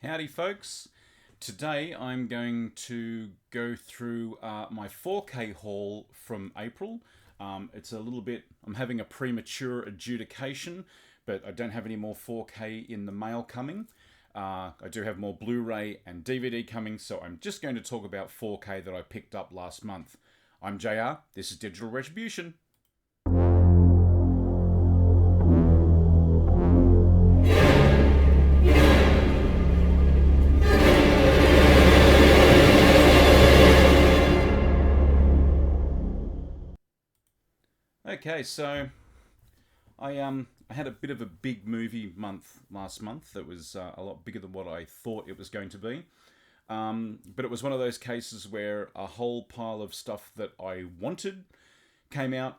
Howdy folks. Today I'm going to go through my 4K haul from April. It's a little bit, I'm having a premature adjudication, but I don't have any more 4K in the mail coming. I do have more Blu-ray and DVD coming, so I'm just going to talk about 4K that I picked up last month. I'm JR, this is Digital Retribution. Okay, so I had a bit of a big movie month last month that was a lot bigger than what I thought it was going to be. But it was one of those cases where a whole pile of stuff that I wanted came out.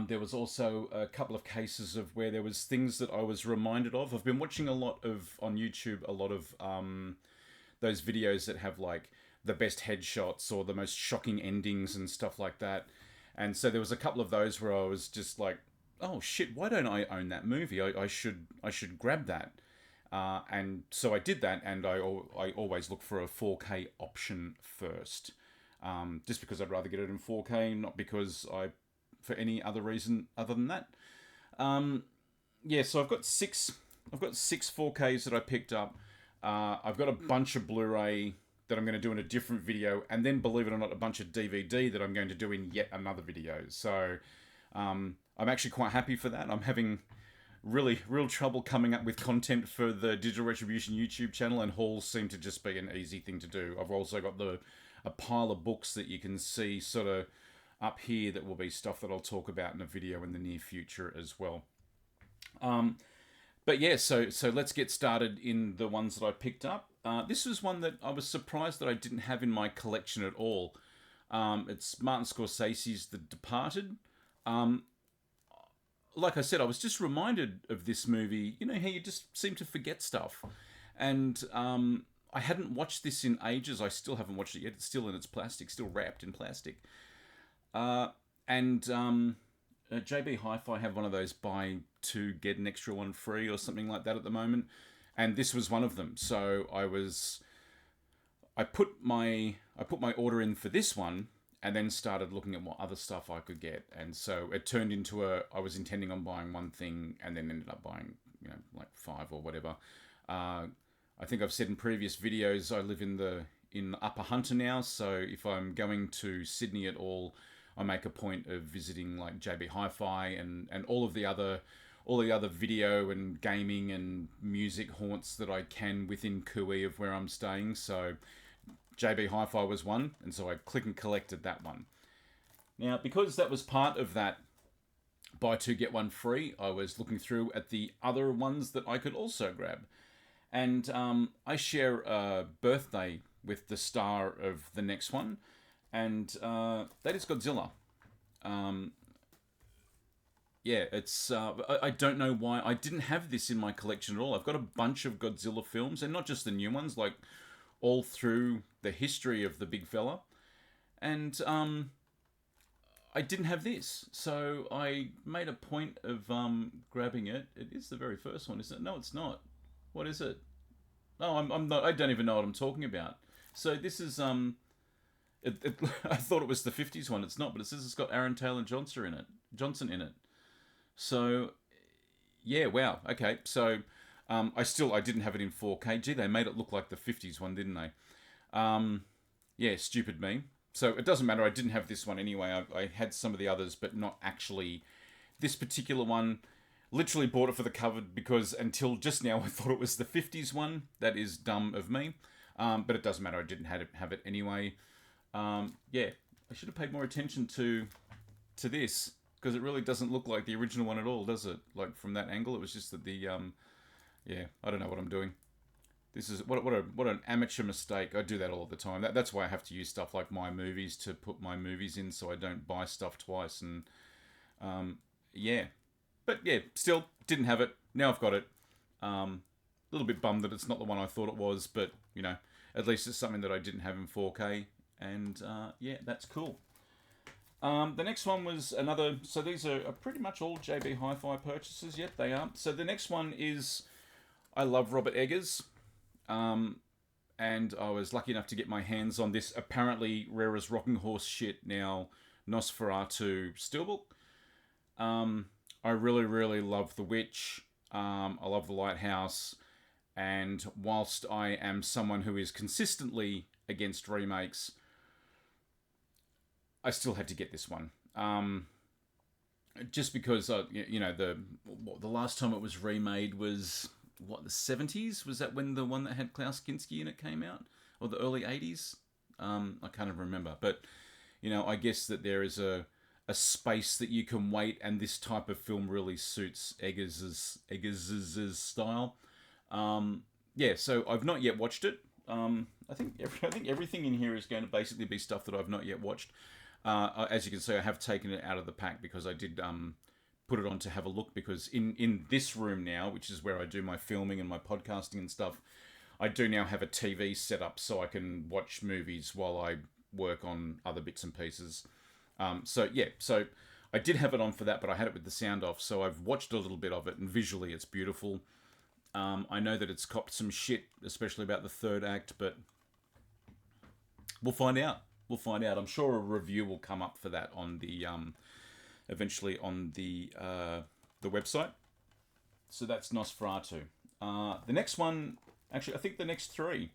There was also a couple of cases of where there was things that I was reminded of. I've been watching a lot of, on YouTube, a lot of those videos that have like the best headshots or the most shocking endings and stuff like that. And so there was a couple of those where I was just like, oh shit, why don't I own that movie? I should grab that. And so I did that, and I always look for a 4K option first. Just because I'd rather get it in 4K, not because for any other reason other than that. Yeah, so I've got six 4Ks that I picked up. I've got a bunch of Blu-ray that I'm going to do in a different video, and then, believe it or not, a bunch of DVD that I'm going to do in yet another video. So I'm actually quite happy for that. I'm having real trouble coming up with content for the Digital Retribution YouTube channel, and hauls seem to just be an easy thing to do. I've also got a pile of books that you can see sort of up here that will be stuff that I'll talk about in a video in the near future as well. But yeah, so let's get started in the ones that I picked up. This was one that I was surprised that I didn't have in my collection at all. It's Martin Scorsese's The Departed. Like I said, I was just reminded of this movie. You know how you just seem to forget stuff. And I hadn't watched this in ages. I still haven't watched it yet. It's still in its plastic, still wrapped in plastic. JB Hifi have one of those buy two, get an extra one free or something like that at the moment. And this was one of them. So I put my order in for this one, and then started looking at what other stuff I could get. And so it turned into I was intending on buying one thing, and then ended up buying, like 5 or whatever. I think I've said in previous videos, I live in Upper Hunter now. So if I'm going to Sydney at all, I make a point of visiting like JB Hifi and all the other video and gaming and music haunts that I can within Kui of where I'm staying. So JB Hifi was one, and so I click and collected that one. Now, because that was part of that buy two, get one free, I was looking through at the other ones that I could also grab. And I share a birthday with the star of the next one, and that is Godzilla. Yeah, it's I don't know why I didn't have this in my collection at all. I've got a bunch of Godzilla films, and not just the new ones, like all through the history of the big fella. And I didn't have this, so I made a point of grabbing it. It is the very first one, isn't it? No, it's not. What is it? Oh, I'm not. I don't even know what I'm talking about. So this is I thought it was the 50s one. It's not, but it says it's got Aaron Taylor Johnson in it. So, yeah, wow. Okay, so I didn't have it in 4K. Gee, they made it look like the 50s one, didn't they? Yeah, stupid me. So it doesn't matter. I didn't have this one anyway. I had some of the others, but not actually this particular one. Literally bought it for the cover because until just now I thought it was the 50s one. That is dumb of me. But it doesn't matter. I didn't have it anyway. Yeah, I should have paid more attention to this, because it really doesn't look like the original one at all, does it? Like from that angle, it was just that yeah, I don't know what I'm doing. This is what an amateur mistake. I do that all the time. That's why I have to use stuff like My Movies to put my movies in, so I don't buy stuff twice. And yeah, but yeah, still didn't have it. Now I've got it. A little bit bummed that it's not the one I thought it was, but at least it's something that I didn't have in 4K. And yeah, that's cool. The next one was another. So these are pretty much all JB Hifi purchases. Yep, they are. So the next one is, I love Robert Eggers. And I was lucky enough to get my hands on this apparently rare as rocking horse shit now Nosferatu steelbook. I really, really love The Witch. I love The Lighthouse. And whilst I am someone who is consistently against remakes, I still had to get this one. Just because, the last time it was remade was, the 70s? Was that when the one that had Klaus Kinski in it came out? Or the early 80s? I can't even remember. But, I guess that there is a space that you can wait, and this type of film really suits Eggers's style. So I've not yet watched it. I think everything in here is going to basically be stuff that I've not yet watched. As you can see, I have taken it out of the pack because I did put it on to have a look, because in this room now, which is where I do my filming and my podcasting and stuff, I do now have a TV set up so I can watch movies while I work on other bits and pieces. So I did have it on for that, but I had it with the sound off, so I've watched a little bit of it, and visually it's beautiful. I know that it's copped some shit, especially about the third act, but we'll find out. I'm sure a review will come up for that on the eventually on the website. So that's Nosferatu. The next one, actually, I think the next three.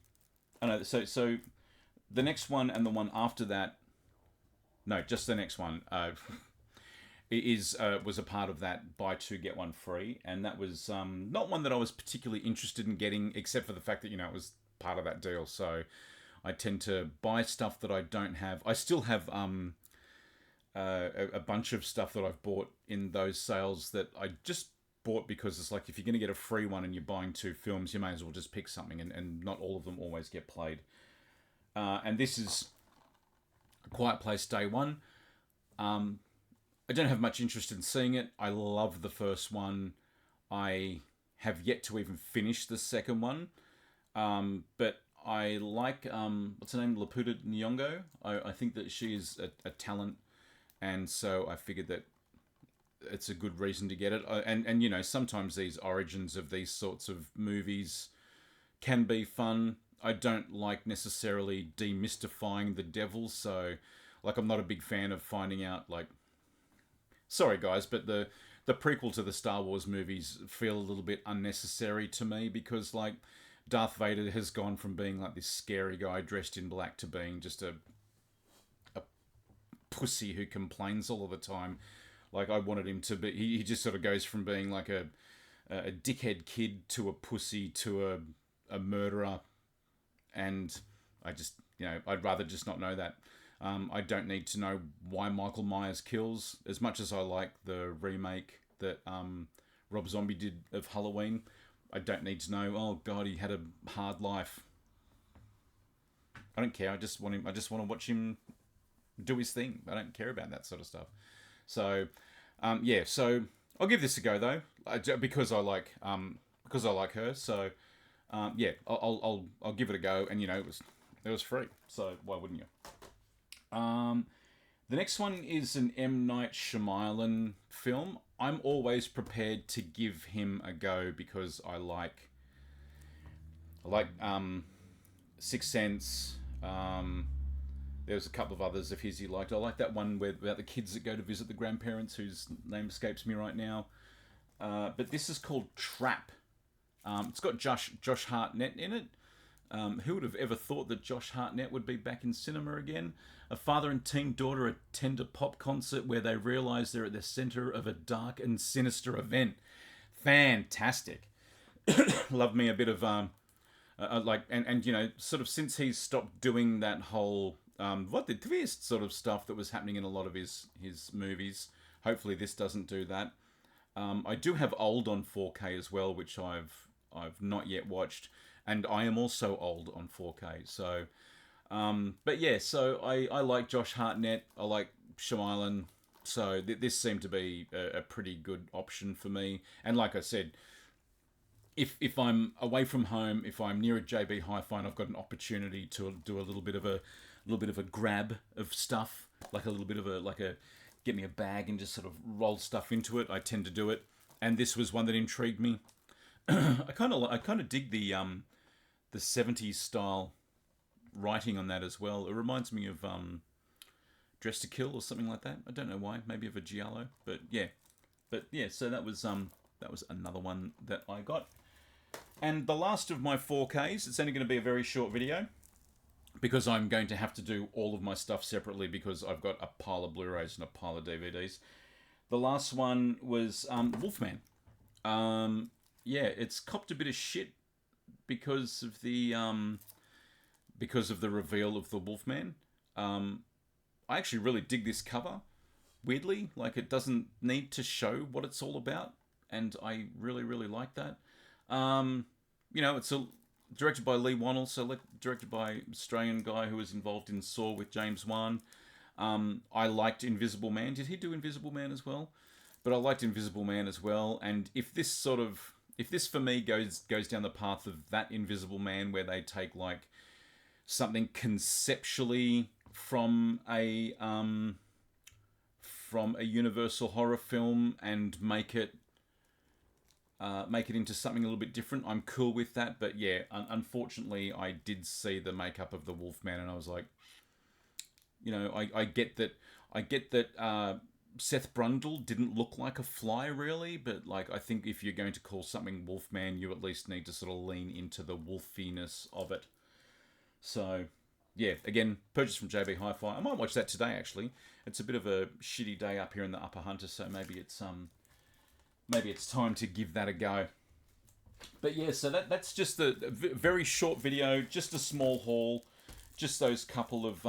I know. So the next one and the one after that. No, just the next one. Was a part of that buy two get one free, and that was not one that I was particularly interested in getting, except for the fact that it was part of that deal. So I tend to buy stuff that I don't have. I still have a bunch of stuff that I've bought in those sales that I just bought because it's like, if you're going to get a free one and you're buying two films, you may as well just pick something, and not all of them always get played. And this is A Quiet Place Day One. I don't have much interest in seeing it. I love the first one. I have yet to even finish the second one. But I like, what's her name? Lupita Nyong'o. I think that she is a talent. And so I figured that it's a good reason to get it. And sometimes these origins of these sorts of movies can be fun. I don't like necessarily demystifying the devil. So, I'm not a big fan of finding out, sorry guys, but the prequel to the Star Wars movies feel a little bit unnecessary to me, because Darth Vader has gone from being this scary guy dressed in black to being just a pussy who complains all of the time. I wanted him to be, he just sort of goes from being a dickhead kid to a pussy to a murderer, and I just, I'd rather just not know that. I don't need to know why Michael Myers kills. As much as I like the remake that Rob Zombie did of Halloween, I don't need to know, oh god, he had a hard life. I don't care. I just want to watch him do his thing. I don't care about that sort of stuff. So, so I'll give this a go though, because I like her. So, I'll give it a go. And it was free, so why wouldn't you? The next one is an M. Night Shyamalan film. I'm always prepared to give him a go because I like Sixth Sense. There's a couple of others of his he liked. I like that one about the kids that go to visit the grandparents, whose name escapes me right now. But this is called Trap. It's got Josh Hartnett in it. Who would have ever thought that Josh Hartnett would be back in cinema again? A father and teen daughter attend a pop concert where they realise they're at the centre of a dark and sinister event. Fantastic. Love me a bit of sort of since he's stopped doing that whole what the twist sort of stuff that was happening in a lot of his movies. Hopefully this doesn't do that. I do have Old on 4K as well, which I've not yet watched. And I am also old on 4K, so... so I like Josh Hartnett, I like Shyamalan, so this seemed to be a pretty good option for me. And like I said, if I'm away from home, if I'm near a JB Hifi and I've got an opportunity to do a little bit of a grab of stuff, get me a bag and just sort of roll stuff into it, I tend to do it. And this was one that intrigued me. I kind of dig the 70s style writing on that as well. It reminds me of Dress to Kill or something like that. I don't know why. Maybe of a giallo, but yeah. So that was another one that I got. And the last of my 4Ks, it's only going to be a very short video because I'm going to have to do all of my stuff separately because I've got a pile of Blu-rays and a pile of DVDs. The last one was Wolfman. It's copped a bit of shit because of the reveal of the Wolfman. I actually really dig this cover. Weirdly, like, it doesn't need to show what it's all about, and I really, really like that. It's directed by Lee Wannell, so directed by Australian guy who was involved in Saw with James Wan. I liked Invisible Man. Did he do Invisible Man as well? But I liked Invisible Man as well, and if this for me goes down the path of that Invisible Man, where they take like something conceptually from a Universal horror film and make it into something a little bit different, I'm cool with that. But yeah, unfortunately, I did see the makeup of the Wolfman, and I was like, I get that Seth Brundle didn't look like a fly really, but like, I think if you're going to call something Wolfman, you at least need to sort of lean into the wolfiness of it. So yeah, again, purchased from JB Hifi. I might watch that today actually. It's a bit of a shitty day up here in the Upper Hunter, so maybe it's time to give that a go. But yeah, so that's just a very short video, just a small haul, just those couple of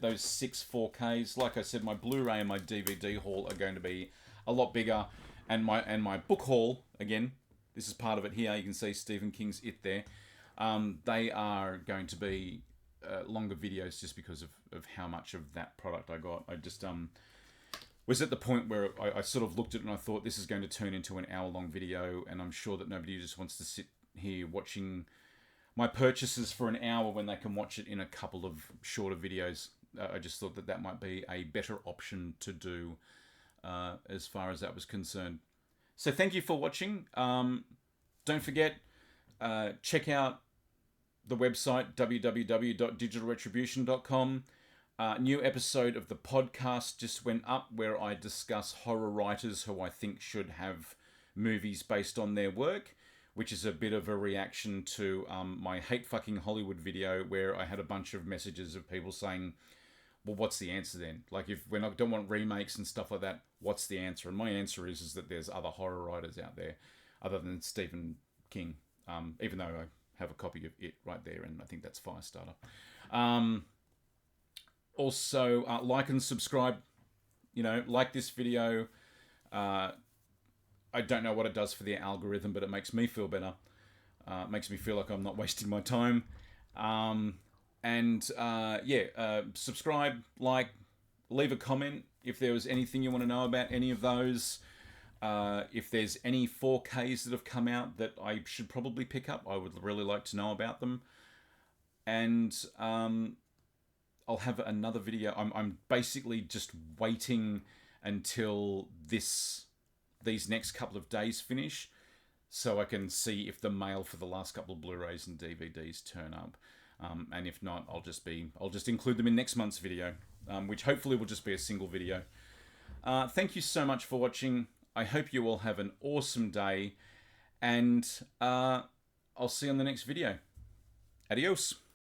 those 6 4Ks. Like I said, my Blu-ray and my DVD haul are going to be a lot bigger, and my book haul, again, this is part of it here. You can see Stephen King's It there. They are going to be longer videos just because of how much of that product I got. I just was at the point where I sort of looked at it and I thought, this is going to turn into an hour-long video, and I'm sure that nobody just wants to sit here watching my purchases for an hour when they can watch it in a couple of shorter videos. I just thought that might be a better option to do as far as that was concerned. So thank you for watching. Don't forget, check out the website, www.digitalretribution.com. New episode of the podcast just went up where I discuss horror writers who I think should have movies based on their work, which is a bit of a reaction to my Hate Fucking Hollywood video, where I had a bunch of messages of people saying, well, what's the answer then? Like, if we don't want remakes and stuff like that, what's the answer? And my answer is that there's other horror writers out there other than Stephen King, even though I have a copy of It right there, and I think that's Firestarter. Also, like and subscribe. Like this video. I don't know what it does for the algorithm, but it makes me feel better. It makes me feel like I'm not wasting my time. Subscribe, like, leave a comment if there was anything you want to know about any of those. If there's any 4Ks that have come out that I should probably pick up, I would really like to know about them. And I'll have another video. I'm basically just waiting until these next couple of days finish, so I can see if the mail for the last couple of Blu-rays and DVDs turn up. And if not, I'll just include them in next month's video, which hopefully will just be a single video. Thank you so much for watching. I hope you all have an awesome day, and I'll see you on the next video. Adios.